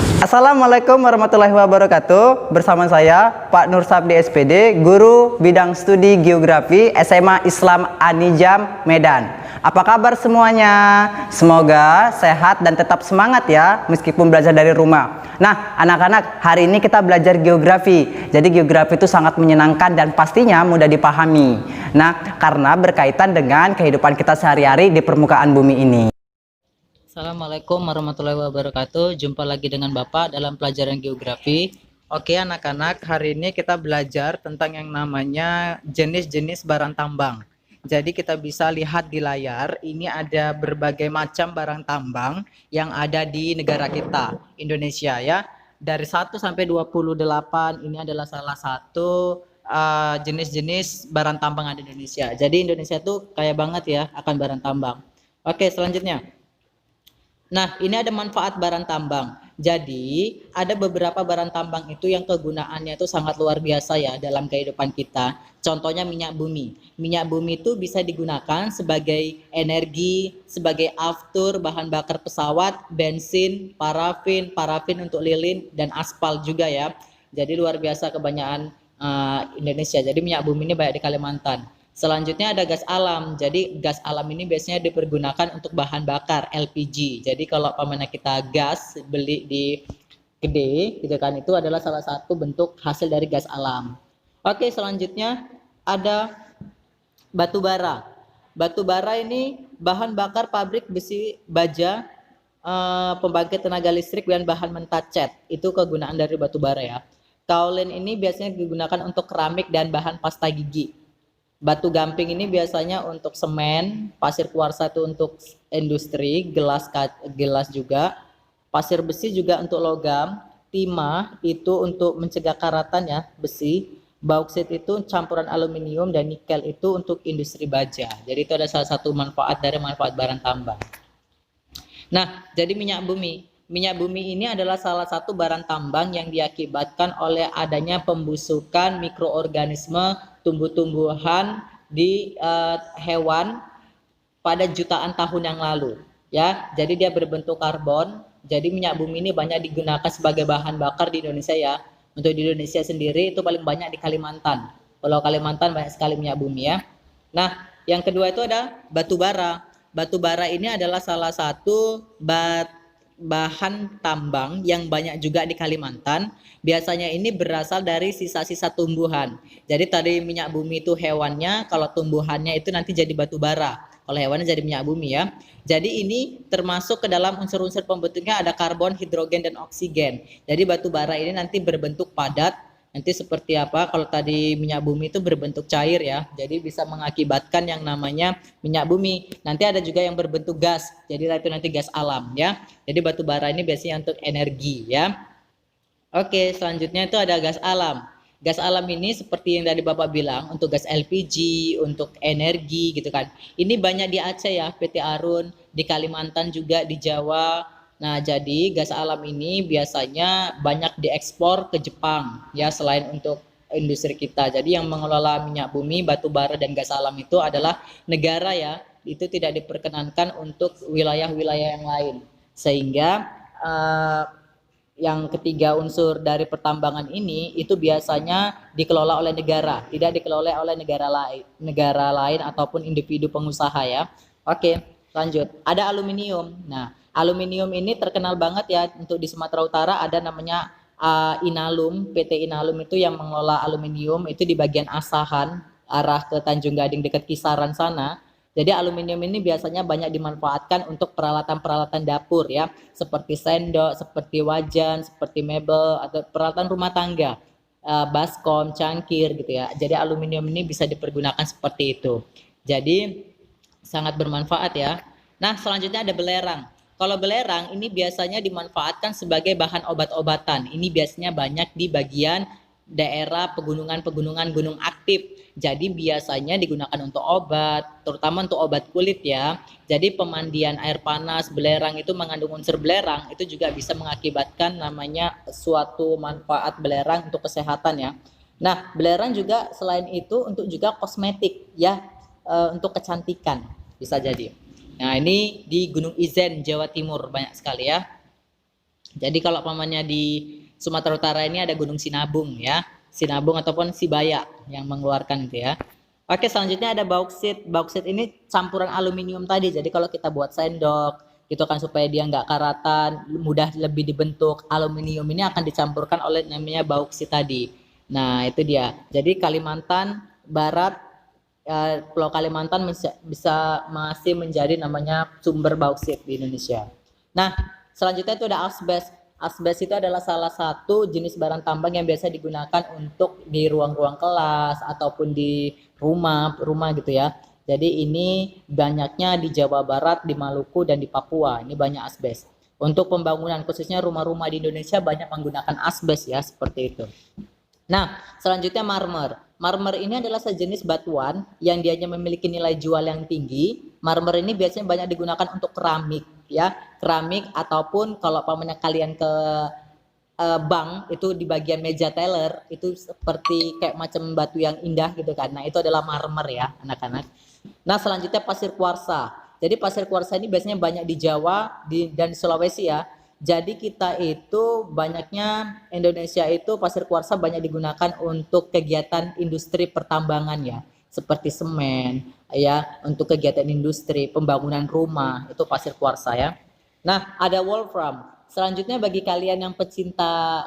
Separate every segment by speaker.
Speaker 1: Assalamualaikum warahmatullahi wabarakatuh. Bersama saya Pak Nur Sabdi SPD, Guru Bidang Studi Geografi SMA Islam Anijam Medan. Apa kabar semuanya? Semoga sehat dan tetap semangat ya meskipun belajar dari rumah. Nah anak-anak, hari ini kita belajar geografi. Jadi geografi itu sangat menyenangkan dan pastinya mudah dipahami. Nah karena berkaitan dengan kehidupan kita sehari-hari di permukaan bumi ini.
Speaker 2: Assalamualaikum warahmatullahi wabarakatuh. Jumpa lagi dengan Bapak dalam pelajaran geografi. Oke anak-anak, hari ini kita belajar tentang yang namanya jenis-jenis barang tambang. Jadi kita bisa lihat di layar, ini ada berbagai macam barang tambang yang ada di negara kita, Indonesia ya. Dari 1 sampai 28 ini adalah salah satu jenis-jenis barang tambang di Indonesia. Jadi Indonesia tuh kaya banget ya akan barang tambang. Oke, selanjutnya. Nah, ini ada manfaat barang tambang. Jadi, ada beberapa barang tambang itu yang kegunaannya itu sangat luar biasa ya dalam kehidupan kita. Contohnya minyak bumi. Minyak bumi itu bisa digunakan sebagai energi, sebagai aftur, bahan bakar pesawat, bensin, parafin untuk lilin, dan aspal juga ya. Jadi luar biasa kebanyakan Indonesia. Jadi minyak bumi ini banyak di Kalimantan. Selanjutnya ada gas alam. Jadi gas alam ini biasanya dipergunakan untuk bahan bakar LPG. Jadi kalau pamannya kita gas beli di gede gitu kan, itu adalah salah satu bentuk hasil dari gas alam. Oke, selanjutnya ada batu bara. Batu bara ini bahan bakar pabrik besi baja, pembangkit tenaga listrik dan bahan mentah cat. Itu kegunaan dari batu bara ya. Kaolin ini biasanya digunakan untuk keramik dan bahan pasta gigi. Batu gamping ini biasanya untuk semen, pasir kuarsa itu untuk industri, gelas juga, pasir besi juga untuk logam, timah itu untuk mencegah karatan ya, besi, bauksit itu campuran aluminium, dan nikel itu untuk industri baja. Jadi itu ada salah satu manfaat dari manfaat barang tambang. Nah, jadi minyak bumi. Minyak bumi ini adalah salah satu barang tambang yang diakibatkan oleh adanya pembusukan mikroorganisme tumbuh-tumbuhan di hewan pada jutaan tahun yang lalu ya. Jadi dia berbentuk karbon. Jadi minyak bumi ini banyak digunakan sebagai bahan bakar di Indonesia ya. Untuk di Indonesia sendiri itu paling banyak di Kalimantan. Pulau Kalimantan banyak sekali minyak bumi ya. Nah, yang kedua itu ada batu bara. Batu bara ini adalah salah satu bahan tambang yang banyak juga di Kalimantan. Biasanya ini berasal dari sisa-sisa tumbuhan. Jadi tadi minyak bumi itu hewannya, kalau tumbuhannya itu nanti jadi batu bara. Kalau hewannya jadi minyak bumi ya. Jadi ini termasuk ke dalam unsur-unsur pembentuknya ada karbon, hidrogen, dan oksigen. Jadi batu bara ini nanti berbentuk padat. Nanti seperti apa? Kalau tadi minyak bumi itu berbentuk cair ya. Jadi bisa mengakibatkan yang namanya minyak bumi. Nanti ada juga yang berbentuk gas. Jadi itu nanti gas alam ya. Jadi batu bara ini biasanya untuk energi ya. Oke, selanjutnya itu ada gas alam. Gas alam ini seperti yang tadi Bapak bilang, untuk gas LPG, untuk energi gitu kan. Ini banyak di Aceh ya, PT Arun, di Kalimantan juga, di Jawa. Nah, jadi gas alam ini biasanya banyak diekspor ke Jepang ya, selain untuk industri kita. Jadi yang mengelola minyak bumi, batu bara, dan gas alam itu adalah negara ya. Itu tidak diperkenankan untuk wilayah-wilayah yang lain. Sehingga yang ketiga unsur dari pertambangan ini itu biasanya dikelola oleh negara, tidak dikelola oleh negara lain ataupun individu pengusaha ya. Oke, lanjut. Ada aluminium. Nah, aluminium ini terkenal banget ya untuk di Sumatera Utara, ada namanya Inalum, PT Inalum itu yang mengelola aluminium itu di bagian Asahan, arah ke Tanjung Gading dekat Kisaran sana. Jadi aluminium ini biasanya banyak dimanfaatkan untuk peralatan-peralatan dapur ya, seperti sendok, seperti wajan, seperti mebel atau peralatan rumah tangga, baskom, cangkir gitu ya. Jadi aluminium ini bisa dipergunakan seperti itu. Jadi sangat bermanfaat ya. Nah, selanjutnya ada belerang. Kalau belerang ini biasanya dimanfaatkan sebagai bahan obat-obatan. Ini biasanya banyak di bagian daerah pegunungan-pegunungan gunung aktif. Jadi biasanya digunakan untuk obat, terutama untuk obat kulit ya. Jadi pemandian air panas, belerang itu mengandung unsur belerang, itu juga bisa mengakibatkan namanya suatu manfaat belerang untuk kesehatan ya. Nah, belerang juga selain itu untuk juga kosmetik ya, untuk kecantikan bisa jadi. Nah, ini di Gunung Ijen, Jawa Timur banyak sekali ya. Jadi kalau pamannya di Sumatera Utara ini ada Gunung Sinabung ya, Sinabung ataupun Sibaya yang mengeluarkan itu ya. Oke, selanjutnya ada bauksit. Bauksit ini campuran aluminium tadi. Jadi kalau kita buat sendok, gitu kan supaya dia nggak karatan, mudah lebih dibentuk. Aluminium ini akan dicampurkan oleh namanya bauksit tadi. Nah, itu dia. Jadi Kalimantan Barat, Pulau Kalimantan bisa masih menjadi namanya sumber bauksit di Indonesia. Nah, selanjutnya itu ada asbes. Asbes itu adalah salah satu jenis barang tambang yang biasa digunakan untuk di ruang-ruang kelas ataupun di rumah gitu ya. Jadi ini banyaknya di Jawa Barat, di Maluku dan di Papua. Ini banyak asbes. Untuk pembangunan khususnya rumah-rumah di Indonesia banyak menggunakan asbes ya, seperti itu. Nah, selanjutnya marmer. Marmer ini adalah sejenis batuan yang dianya memiliki nilai jual yang tinggi. Marmer ini biasanya banyak digunakan untuk keramik ya, keramik ataupun kalau pamannya kalian ke bank itu di bagian meja teller itu seperti kayak macam batu yang indah gitu kan. Nah, itu adalah marmer ya, anak-anak. Nah, selanjutnya pasir kuarsa. Jadi pasir kuarsa ini biasanya banyak di Jawa dan di Sulawesi ya. Jadi kita itu banyaknya Indonesia itu pasir kuarsa banyak digunakan untuk kegiatan industri pertambangan ya, seperti semen ya, untuk kegiatan industri, pembangunan rumah, itu pasir kuarsa ya. Nah, ada wolfram. Selanjutnya bagi kalian yang pecinta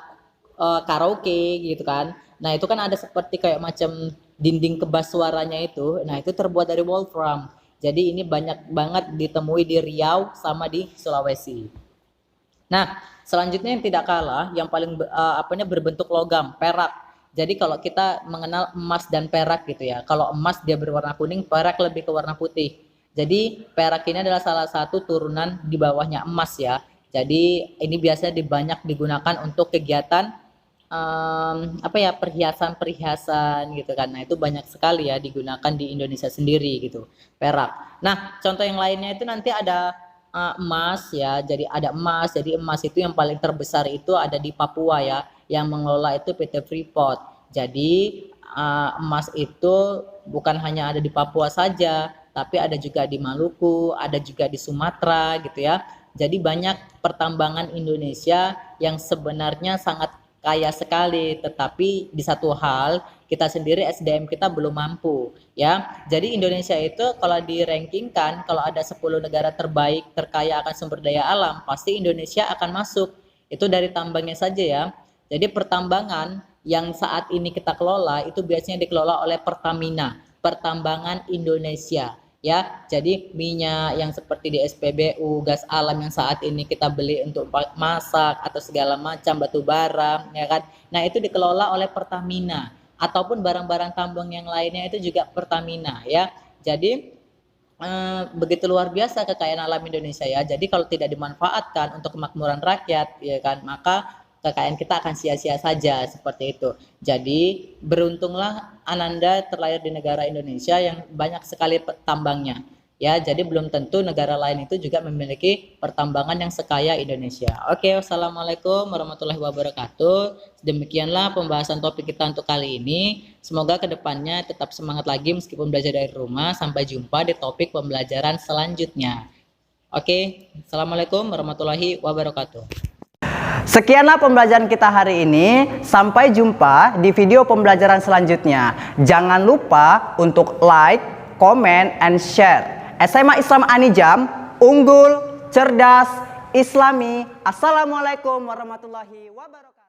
Speaker 2: karaoke gitu kan. Nah, itu kan ada seperti kayak macam dinding kebas suaranya itu. Nah, itu terbuat dari wolfram. Jadi ini banyak banget ditemui di Riau sama di Sulawesi. Nah, selanjutnya yang tidak kalah, yang paling berbentuk logam, perak. Jadi kalau kita mengenal emas dan perak gitu ya. Kalau emas dia berwarna kuning, perak lebih ke warna putih. Jadi perak ini adalah salah satu turunan di bawahnya emas ya. Jadi ini biasanya banyak digunakan untuk kegiatan perhiasan-perhiasan gitu kan. Nah, itu banyak sekali ya digunakan di Indonesia sendiri gitu. Perak. Nah, contoh yang lainnya itu nanti ada emas ya, jadi ada emas. Jadi emas itu yang paling terbesar itu ada di Papua ya, yang mengelola itu PT Freeport. Jadi emas itu bukan hanya ada di Papua saja, tapi ada juga di Maluku, ada juga di Sumatera gitu ya. Jadi banyak pertambangan Indonesia yang sebenarnya sangat kaya sekali, tetapi di satu hal kita sendiri SDM kita belum mampu ya. Jadi Indonesia itu kalau di-rankingkan, kalau ada 10 negara terbaik terkaya akan sumber daya alam, pasti Indonesia akan masuk. Itu dari tambangnya saja ya. Jadi pertambangan yang saat ini kita kelola itu biasanya dikelola oleh Pertamina, Pertambangan Indonesia ya. Jadi minyak yang seperti di SPBU, gas alam yang saat ini kita beli untuk masak atau segala macam, batu bara ya kan. Nah, itu dikelola oleh Pertamina, ataupun barang-barang tambang yang lainnya itu juga Pertamina ya. Jadi begitu luar biasa kekayaan alam Indonesia ya. Jadi kalau tidak dimanfaatkan untuk kemakmuran rakyat ya kan, maka kekayaan kita akan sia-sia saja, seperti itu. Jadi beruntunglah Ananda terlahir di negara Indonesia yang banyak sekali tambangnya ya. Jadi belum tentu negara lain itu juga memiliki pertambangan yang sekaya Indonesia. Oke, wassalamualaikum warahmatullahi wabarakatuh. Demikianlah pembahasan topik kita untuk kali ini. Semoga kedepannya tetap semangat lagi meskipun belajar dari rumah. Sampai jumpa di topik pembelajaran selanjutnya. Oke, assalamualaikum warahmatullahi wabarakatuh.
Speaker 1: Sekianlah pembelajaran kita hari ini. Sampai jumpa di video pembelajaran selanjutnya. Jangan lupa untuk like, comment, and share. SMA Islam Anijam, unggul, cerdas, Islami. Assalamualaikum warahmatullahi wabarakatuh.